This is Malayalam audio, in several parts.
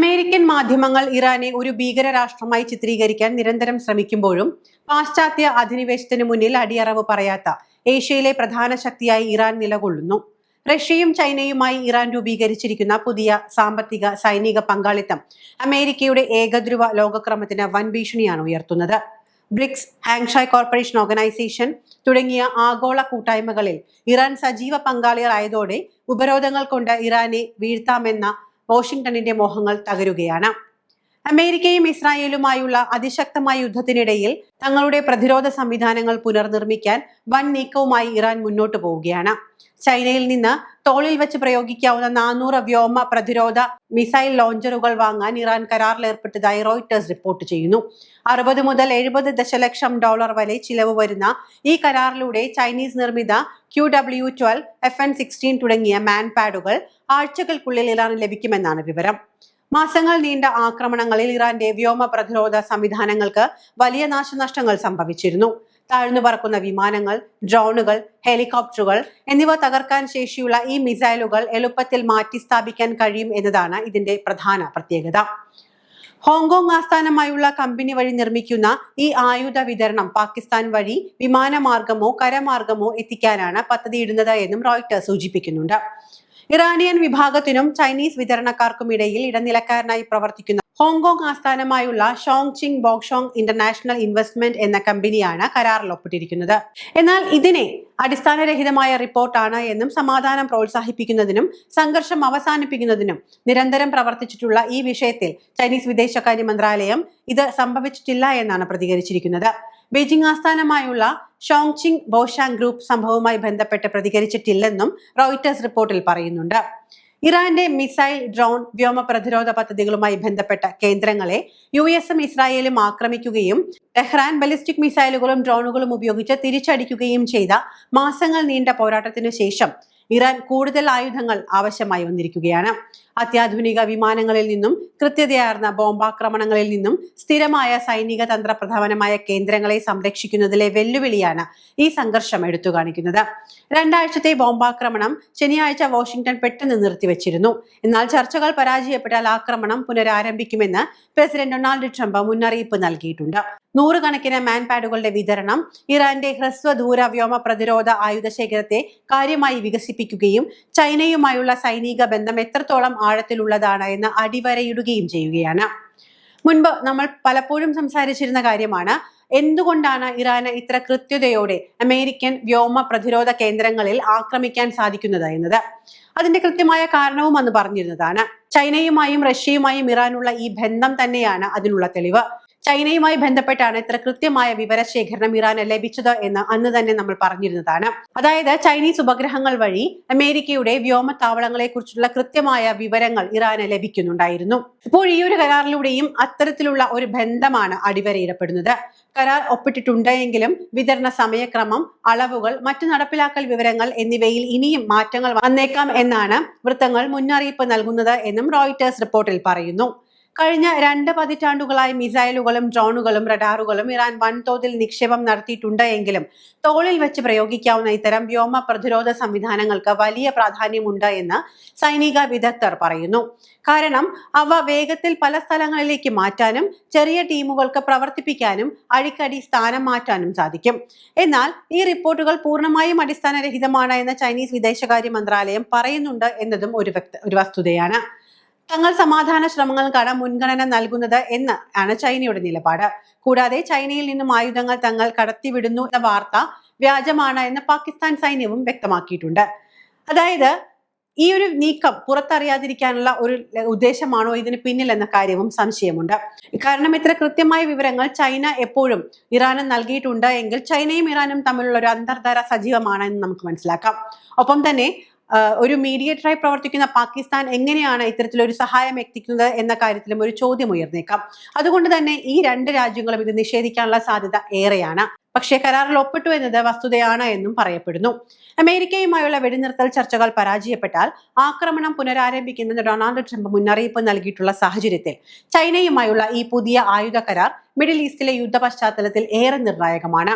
അമേരിക്കൻ മാധ്യമങ്ങൾ ഇറാനെ ഒരു ഭീകര രാഷ്ട്രമായി ചിത്രീകരിക്കാൻ നിരന്തരം ശ്രമിക്കുമ്പോഴും പാശ്ചാത്യ അധിനിവേശത്തിന് മുന്നിൽ അടിയറവ് പറയാത്ത ഏഷ്യയിലെ പ്രധാന ശക്തിയായി ഇറാൻ നിലകൊള്ളുന്നു. റഷ്യയും ചൈനയുമായി ഇറാൻ രൂപീകരിച്ചിരിക്കുന്ന പുതിയ സാമ്പത്തിക സൈനിക പങ്കാളിത്തം അമേരിക്കയുടെ ഏകധ്രുവ ലോകക്രമത്തിന് വൻ ഭീഷണിയാണ് ഉയർത്തുന്നത്. ബ്രിക്സ്, ഹാങ്ഷായ് കോർപ്പറേഷൻ ഓർഗനൈസേഷൻ തുടങ്ങിയ ആഗോള കൂട്ടായ്മകളിൽ ഇറാൻ സജീവ പങ്കാളികളായതോടെ ഉപരോധങ്ങൾ കൊണ്ട് ഇറാനെ വീഴ്ത്താമെന്ന വാഷിംഗ്ടണിന്റെ മോഹങ്ങൾ തകരുകയാണ്. അമേരിക്കയും ഇസ്രായേലുമായുള്ള അതിശക്തമായ യുദ്ധത്തിനിടയിൽ തങ്ങളുടെ പ്രതിരോധ സംവിധാനങ്ങൾ പുനർനിർമ്മിക്കാൻ വൻ നീക്കവുമായി ഇറാൻ മുന്നോട്ടു പോവുകയാണ്. ചൈനയിൽ നിന്ന് തോളിൽ വെച്ച് പ്രയോഗിക്കാവുന്ന 400 വ്യോമ പ്രതിരോധ മിസൈൽ ലോഞ്ചറുകൾ വാങ്ങാൻ ഇറാൻ കരാറിലേർപ്പെട്ടതായി റോയിട്ടേഴ്സ് റിപ്പോർട്ട് ചെയ്യുന്നു. 60 മുതൽ 70 ദശലക്ഷം ഡോളർ വരെ ചിലവ് വരുന്ന ഈ കരാറിലൂടെ ചൈനീസ് നിർമ്മിത QW-12, FN-16 തുടങ്ങിയ മാൻപാഡുകൾ ആഴ്ചകൾക്കുള്ളിൽ ഇറാന് ലഭിക്കുമെന്നാണ് വിവരം. മാസങ്ങൾ നീണ്ട ആക്രമണങ്ങളിൽ ഇറാന്റെ വ്യോമ പ്രതിരോധ സംവിധാനങ്ങൾക്ക് വലിയ നാശനഷ്ടങ്ങൾ സംഭവിച്ചിരുന്നു. താഴ്ന്നു പറക്കുന്ന വിമാനങ്ങൾ, ഡ്രോണുകൾ, ഹെലികോപ്റ്ററുകൾ എന്നിവ തകർക്കാൻ ശേഷിയുള്ള ഈ മിസൈലുകൾ എളുപ്പത്തിൽ മാറ്റി സ്ഥാപിക്കാൻ കഴിയും എന്നതാണ് ഇതിന്റെ പ്രധാന പ്രത്യേകത. ഹോങ്കോങ് ആസ്ഥാനമായുള്ള കമ്പനി വഴി നിർമ്മിക്കുന്ന ഈ ആയുധ വിതരണം പാകിസ്ഥാൻ വഴി വിമാനമാർഗമോ കരമാർഗമോ എത്തിക്കാനാണ് പദ്ധതിയിടുന്നത് എന്നും റോയിട്ടേഴ്സ് സൂചിപ്പിക്കുന്നുണ്ട്. ഇറാനിയൻ വിഭാഗത്തിനും ചൈനീസ് വിതരണക്കാർക്കും ഇടയിൽ ഇടനിലക്കാരനായി പ്രവർത്തിക്കുന്ന ഹോങ്കോങ് ആസ്ഥാനമായുള്ള ഷോങ്ചിങ് ബോക്ഷോങ് ഇന്റർനാഷണൽ ഇൻവെസ്റ്റ്മെന്റ് എന്ന കമ്പനിയാണ് കരാറിൽ ഒപ്പിട്ടിരിക്കുന്നത്. എന്നാൽ ഇതിനെ അടിസ്ഥാനരഹിതമായ റിപ്പോർട്ടാണ് എന്നും സമാധാനം പ്രോത്സാഹിപ്പിക്കുന്നതിനും സംഘർഷം അവസാനിപ്പിക്കുന്നതിനും നിരന്തരം പ്രവർത്തിച്ചിട്ടുള്ള ഈ വിഷയത്തിൽ ചൈനീസ് വിദേശകാര്യ മന്ത്രാലയം ഇത് സംഭവിച്ചിട്ടില്ല എന്നാണ് പ്രതികരിച്ചിരിക്കുന്നത്. ബീജിംഗ് ആസ്ഥാനമായുള്ള ഷോങ്ചിങ് ബോഷാങ് ഗ്രൂപ്പ് സംഭവവുമായി ബന്ധപ്പെട്ട് പ്രതികരിച്ചിട്ടില്ലെന്നും റോയിട്ടേഴ്സ് റിപ്പോർട്ടിൽ പറയുന്നുണ്ട്. ഇറാന്റെ മിസൈൽ, ഡ്രോൺ, വ്യോമ പ്രതിരോധ പദ്ധതികളുമായി ബന്ധപ്പെട്ട കേന്ദ്രങ്ങളെ US-ഉം ഇസ്രായേലും ആക്രമിക്കുകയും ടെഹ്റാൻ ബലിസ്റ്റിക് മിസൈലുകളും ഡ്രോണുകളും ഉപയോഗിച്ച് തിരിച്ചടിക്കുകയും ചെയ്ത മാസങ്ങൾ നീണ്ട പോരാട്ടത്തിനു ശേഷം ഇറാൻ കൂടുതൽ ആയുധങ്ങൾ ആവശ്യമായി വന്നിരിക്കുകയാണ്. അത്യാധുനിക വിമാനങ്ങളിൽ നിന്നും കൃത്യതയാർന്ന ബോംബാക്രമണങ്ങളിൽ നിന്നും സ്ഥിരമായ സൈനിക തന്ത്രപ്രധാനമായ കേന്ദ്രങ്ങളെ സംരക്ഷിക്കുന്നതിലെ വെല്ലുവിളിയാണ് ഈ സംഘർഷം എടുത്തു കാണിക്കുന്നത്. 2 ആഴ്ചത്തെ ബോംബാക്രമണം ശനിയാഴ്ച വാഷിംഗ്ടൺ പെട്ടെന്ന് നിർത്തിവെച്ചിരുന്നു. എന്നാൽ ചർച്ചകൾ പരാജയപ്പെട്ടാൽ ആക്രമണം പുനരാരംഭിക്കുമെന്ന് പ്രസിഡന്റ് ഡൊണാൾഡ് ട്രംപ് മുന്നറിയിപ്പ് നൽകിയിട്ടുണ്ട്. 100 കണക്കിന് മാൻപാഡുകളുടെ വിതരണം ഇറാന്റെ ഹ്രസ്വദൂര വ്യോമ പ്രതിരോധ ആയുധശേഖരത്തെ കാര്യമായി വികസിപ്പിക്കുകയും ചൈനയുമായുള്ള സൈനിക ബന്ധം എത്രത്തോളം ആഴത്തിലുള്ളതാണ് എന്ന് അടിവരയിടുകയും ചെയ്യുകയാണ്. മുൻപ് നമ്മൾ പലപ്പോഴും സംസാരിച്ചിരുന്ന കാര്യമാണ് എന്തുകൊണ്ടാണ് ഇറാന് ഇത്ര കൃത്യതയോടെ അമേരിക്കൻ വ്യോമ പ്രതിരോധ കേന്ദ്രങ്ങളിൽ ആക്രമിക്കാൻ സാധിക്കുന്നത് എന്നത്. അതിന്റെ കൃത്യമായ കാരണവും അന്ന് പറഞ്ഞിരുന്നതാണ്. ചൈനയുമായും റഷ്യയുമായും ഇറാനുള്ള ഈ ബന്ധം തന്നെയാണ് അതിനുള്ള തെളിവ്. ചൈനയുമായി ബന്ധപ്പെട്ടാണ് ഇത്ര കൃത്യമായ വിവരശേഖരണം ഇറാന് ലഭിച്ചത് എന്ന് അന്ന് തന്നെ നമ്മൾ പറഞ്ഞിരുന്നതാണ്. അതായത് ചൈനീസ് ഉപഗ്രഹങ്ങൾ വഴി അമേരിക്കയുടെ വ്യോമത്താവളങ്ങളെ കുറിച്ചുള്ള കൃത്യമായ വിവരങ്ങൾ ഇറാന് ലഭിക്കുന്നുണ്ടായിരുന്നു. ഇപ്പോൾ ഈ ഒരു കരാറിലൂടെയും അത്തരത്തിലുള്ള ഒരു ബന്ധമാണ് അടിവരയിടപ്പെടുന്നത്. കരാർ ഒപ്പിട്ടിട്ടുണ്ട് എങ്കിലും വിതരണ സമയക്രമം, അളവുകൾ, മറ്റു നടപ്പിലാക്കൽ വിവരങ്ങൾ എന്നിവയിൽ ഇനിയും മാറ്റങ്ങൾ വന്നേക്കാം എന്നാണ് വൃത്തങ്ങൾ മുന്നറിയിപ്പ് നൽകുന്നത് എന്നും റോയിട്ടേഴ്സ് റിപ്പോർട്ടിൽ പറയുന്നു. കഴിഞ്ഞ 2 പതിറ്റാണ്ടുകളായി മിസൈലുകളും ഡ്രോണുകളും റഡാറുകളും ഇറാൻ വൻതോതിൽ നിക്ഷേപം നടത്തിയിട്ടുണ്ട് എങ്കിലും തോളിൽ വെച്ച് പ്രയോഗിക്കാവുന്ന ഇത്തരം വ്യോമ പ്രതിരോധ സംവിധാനങ്ങൾക്ക് വലിയ പ്രാധാന്യമുണ്ട് എന്ന് സൈനിക വിദഗ്ധർ പറയുന്നു. കാരണം അവ വേഗത്തിൽ പല സ്ഥലങ്ങളിലേക്ക് മാറ്റാനും ചെറിയ ടീമുകൾക്ക് പ്രവർത്തിപ്പിക്കാനും അടിക്കടി സ്ഥാനം മാറ്റാനും സാധിക്കും. എന്നാൽ ഈ റിപ്പോർട്ടുകൾ പൂർണ്ണമായും അടിസ്ഥാനരഹിതമാണ് എന്ന് ചൈനീസ് വിദേശകാര്യ മന്ത്രാലയം പറയുന്നുണ്ട് എന്നതും ഒരു വസ്തുതയാണ്. തങ്ങൾ സമാധാന ശ്രമങ്ങൾക്കാണ് മുൻഗണന നൽകുന്നത് എന്ന് ആണ് ചൈനയുടെ നിലപാട്. കൂടാതെ ചൈനയിൽ നിന്നും ആയുധങ്ങൾ തങ്ങൾ കടത്തിവിടുന്നു എന്ന വാർത്ത വ്യാജമാണ് എന്ന് പാകിസ്ഥാൻ സൈന്യവും വ്യക്തമാക്കിയിട്ടുണ്ട്. അതായത് ഈ ഒരു നീക്കം പുറത്തറിയാതിരിക്കാനുള്ള ഒരു ഉദ്ദേശമാണോ ഇതിന് പിന്നിൽ എന്ന കാര്യവും സംശയമുണ്ട്. കാരണം ഇത്ര കൃത്യമായ വിവരങ്ങൾ ചൈന എപ്പോഴും ഇറാന് നൽകിയിട്ടുണ്ട് എങ്കിൽ ചൈനയും ഇറാനും തമ്മിലുള്ള ഒരു അന്തർധാര സജീവമാണെന്ന് നമുക്ക് മനസ്സിലാക്കാം. ഒപ്പം തന്നെ ഒരു മീഡിയേറ്ററായി പ്രവർത്തിക്കുന്ന പാകിസ്ഥാൻ എങ്ങനെയാണ് ഇത്തരത്തിലൊരു സഹായം എത്തിക്കുന്നത് എന്ന കാര്യത്തിലും ഒരു ചോദ്യം ഉയർന്നേക്കാം. അതുകൊണ്ട് തന്നെ ഈ 2 രാജ്യങ്ങളും ഇത് നിഷേധിക്കാനുള്ള സാധ്യത ഏറെയാണ്. പക്ഷേ കരാറിൽ ഒപ്പിട്ടു എന്നത് വസ്തുതയാണ് എന്നും പറയപ്പെടുന്നു. അമേരിക്കയുമായുള്ള വെടിനിർത്തൽ ചർച്ചകൾ പരാജയപ്പെട്ടാൽ ആക്രമണം പുനരാരംഭിക്കുമെന്ന് ഡൊണാൾഡ് ട്രംപ് മുന്നറിയിപ്പ് നൽകിയിട്ടുള്ള സാഹചര്യത്തിൽ ചൈനയുമായുള്ള ഈ പുതിയ ആയുധ കരാർ മിഡിൽ ഈസ്റ്റിലെ യുദ്ധ പശ്ചാത്തലത്തിൽ ഏറെ നിർണായകമാണ്.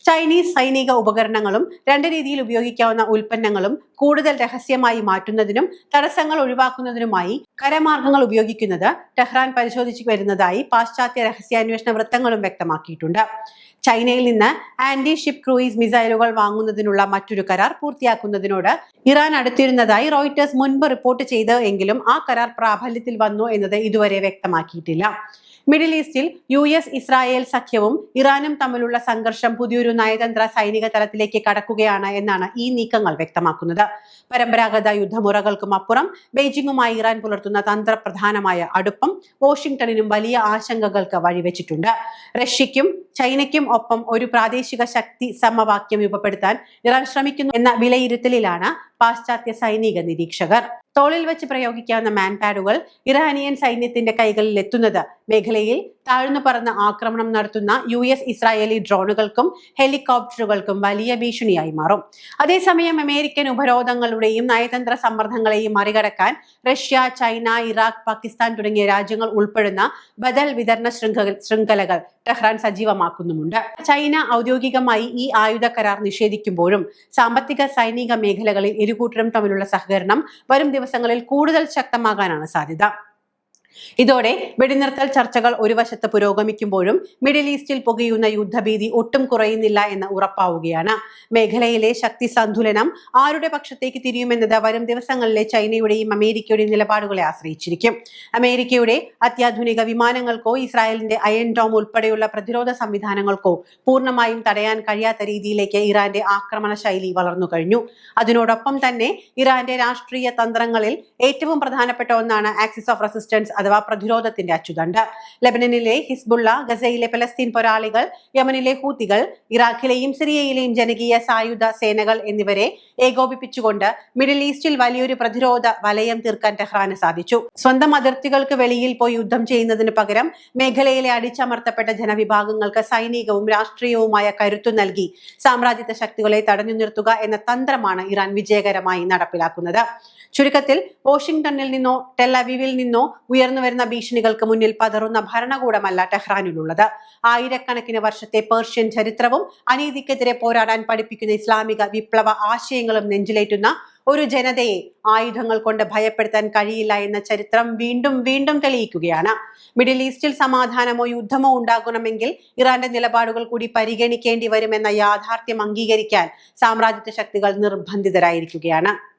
ചൈനീസ് സൈനിക ഉപകരണങ്ങളും 2 രീതിയിൽ ഉപയോഗിക്കാവുന്ന ഉൽപ്പന്നങ്ങളും കൂടുതൽ രഹസ്യമായി മാറ്റുന്നതിനും തടസ്സങ്ങൾ ഒഴിവാക്കുന്നതിനുമായി കരമാർഗങ്ങൾ ഉപയോഗിക്കുന്നത് ടെഹ്റാൻ പരിശോധിച്ചു വരുന്നതായി പാശ്ചാത്യ രഹസ്യാന്വേഷണ വൃത്തങ്ങളും വ്യക്തമാക്കിയിട്ടുണ്ട്. ചൈനയിൽ നിന്ന് ആന്റി ഷിപ്പ് ക്രൂയിസ് മിസൈലുകൾ വാങ്ങുന്നതിനുള്ള മറ്റൊരു കരാർ പൂർത്തിയാക്കുന്നതിനോട് ഇറാൻ അടുത്തിരുന്നതായി റോയിട്ടേഴ്സ് മുൻപ് റിപ്പോർട്ട് ചെയ്ത് എങ്കിലും ആ കരാർ പ്രാബല്യത്തിൽ വന്നു എന്നത് ഇതുവരെ വ്യക്തമാക്കിയിട്ടില്ല. മിഡിൽ ഈസ്റ്റിൽ US ഇസ്രായേൽ സഖ്യവും ഇറാനും തമ്മിലുള്ള സംഘർഷം പുതിയൊരു നയതന്ത്ര സൈനിക തലത്തിലേക്ക് കടക്കുകയാണ് എന്നാണ് ഈ നീക്കങ്ങൾ വ്യക്തമാക്കുന്നത്. പരമ്പരാഗത യുദ്ധമുറകൾക്കും അപ്പുറം ബെയ്ജിങ്ങുമായി ഇറാൻ പുലർത്തുന്ന തന്ത്രപ്രധാനമായ അടുപ്പം വാഷിംഗ്ടണിനും വലിയ ആശങ്കകൾക്ക് വഴിവെച്ചിട്ടുണ്ട്. റഷ്യയ്ക്കും ചൈനയ്ക്കും ഒപ്പം ഒരു പ്രാദേശിക ശക്തി സമവാക്യം രൂപപ്പെടുത്താൻ ഇറാൻ ശ്രമിക്കുന്നു എന്ന വിലയിരുത്തലിലാണ് പാശ്ചാത്യ സൈനിക നിരീക്ഷകർ. തോളിൽ വെച്ച് പ്രയോഗിക്കാവുന്ന മാൻപാഡുകൾ ഇറാനിയൻ സൈന്യത്തിന്റെ കൈകളിൽ എത്തുന്നത് മേഖലയിൽ താഴ്ന്നു പറന്ന് ആക്രമണം നടത്തുന്ന US ഇസ്രായേലി ഡ്രോണുകൾക്കും ഹെലികോപ്റ്ററുകൾക്കും വലിയ ഭീഷണിയായി മാറും. അതേസമയം അമേരിക്കൻ ഉപരോധങ്ങളുടെയും നയതന്ത്ര സമ്മർദ്ദങ്ങളെയും മറികടക്കാൻ റഷ്യ, ചൈന, ഇറാഖ്, പാകിസ്ഥാൻ തുടങ്ങിയ രാജ്യങ്ങൾ ഉൾപ്പെടുന്ന ബദൽ വിതരണ ശൃംഖലകൾ ടെഹ്റാൻ സജീവമാക്കുന്നുമുണ്ട്. ചൈന ഔദ്യോഗികമായി ഈ ആയുധ കരാർ നിഷേധിക്കുമ്പോഴും സാമ്പത്തിക സൈനിക മേഖലകളിൽ ഇരുകൂട്ടരും തമ്മിലുള്ള സഹകരണം വരും ദിവസങ്ങളിൽ കൂടുതൽ ശക്തമാകാനാണ് സാധ്യത. ഇതോടെ വെടിനിർത്തൽ ചർച്ചകൾ ഒരു വശത്ത് പുരോഗമിക്കുമ്പോഴും മിഡിൽ ഈസ്റ്റിൽ പുകയുന്ന യുദ്ധഭീതി ഒട്ടും കുറയുന്നില്ല എന്ന് ഉറപ്പാവുകയാണ്. മേഖലയിലെ ശക്തി സന്തുലനം ആരുടെ പക്ഷത്തേക്ക് തിരിയുമെന്നത് വരും ദിവസങ്ങളിലെ ചൈനയുടെയും അമേരിക്കയുടെയും നിലപാടുകളെ ആശ്രയിച്ചിരിക്കും. അമേരിക്കയുടെ അത്യാധുനിക വിമാനങ്ങൾക്കോ ഇസ്രായേലിന്റെ അയൺ ഡോം ഉൾപ്പെടെയുള്ള പ്രതിരോധ സംവിധാനങ്ങൾക്കോ പൂർണ്ണമായും തടയാൻ കഴിയാത്ത രീതിയിലേക്ക് ഇറാന്റെ ആക്രമണ ശൈലി വളർന്നു കഴിഞ്ഞു. അതിനോടൊപ്പം തന്നെ ഇറാന്റെ രാഷ്ട്രീയ തന്ത്രങ്ങളിൽ ഏറ്റവും പ്രധാനപ്പെട്ട ഒന്നാണ് ആക്സിസ് ഓഫ് റെസിസ്റ്റൻസ് അഥവാ പ്രതിരോധത്തിന്റെ അച്ചുതണ്ട്. ലെബനനിലെ ഹിസ്ബുള്ള, ഗസയിലെ പലസ്തീൻ പോരാളികൾ, യമനിലെ ഹൂത്തികൾ, ഇറാഖിലെയും സിറിയയിലെയും ജനകീയ സായുധ സേനകൾ എന്നിവരെ ഏകോപിപ്പിച്ചുകൊണ്ട് മിഡിൽ ഈസ്റ്റിൽ വലിയൊരു പ്രതിരോധ വലയം തീർക്കാൻ ടെഹ്റാന് സാധിച്ചു. സ്വന്തം അതിർത്തികൾക്ക് വെളിയിൽ പോയി യുദ്ധം ചെയ്യുന്നതിന് പകരം മേഖലയിലെ അടിച്ചമർത്തപ്പെട്ട ജനവിഭാഗങ്ങൾക്ക് സൈനികവും രാഷ്ട്രീയവുമായ കരുത്തു നൽകി സാമ്രാജ്യത്വ ശക്തികളെ തടഞ്ഞു നിർത്തുക എന്ന തന്ത്രമാണ് ഇറാൻ വിജയകരമായി നടപ്പിലാക്കുന്നത്. ചുരുക്കത്തിൽ വാഷിംഗ്ടണിൽ നിന്നോ ടെൽ അവീവിൽ നിന്നോ ഉയർന്നു വരുന്ന ഭീഷണികൾക്ക് മുന്നിൽ പതറുന്ന ഭരണകൂടമല്ല ടെഹ്റാനിലുള്ളത്. ആയിരക്കണക്കിന് വർഷത്തെ പേർഷ്യൻ ചരിത്രവും അനീതിക്കെതിരെ പോരാടാൻ പഠിപ്പിക്കുന്ന ഇസ്ലാമിക വിപ്ലവ ആശയങ്ങളും നെഞ്ചിലേറ്റുന്ന ഒരു ജനതയെ ആയുധങ്ങൾ കൊണ്ട് ഭയപ്പെടുത്താൻ കഴിയില്ല എന്ന ചരിത്രം വീണ്ടും വീണ്ടും തെളിയിക്കുകയാണ്. മിഡിൽ ഈസ്റ്റിൽ സമാധാനമോ യുദ്ധമോ ഉണ്ടാകണമെങ്കിൽ ഇറാന്റെ നിലപാടുകൾ കൂടി പരിഗണിക്കേണ്ടി വരുമെന്ന യാഥാർത്ഥ്യം അംഗീകരിക്കാൻ സാമ്രാജ്യത്വ ശക്തികൾ നിർബന്ധിതരായിരിക്കുകയാണ്.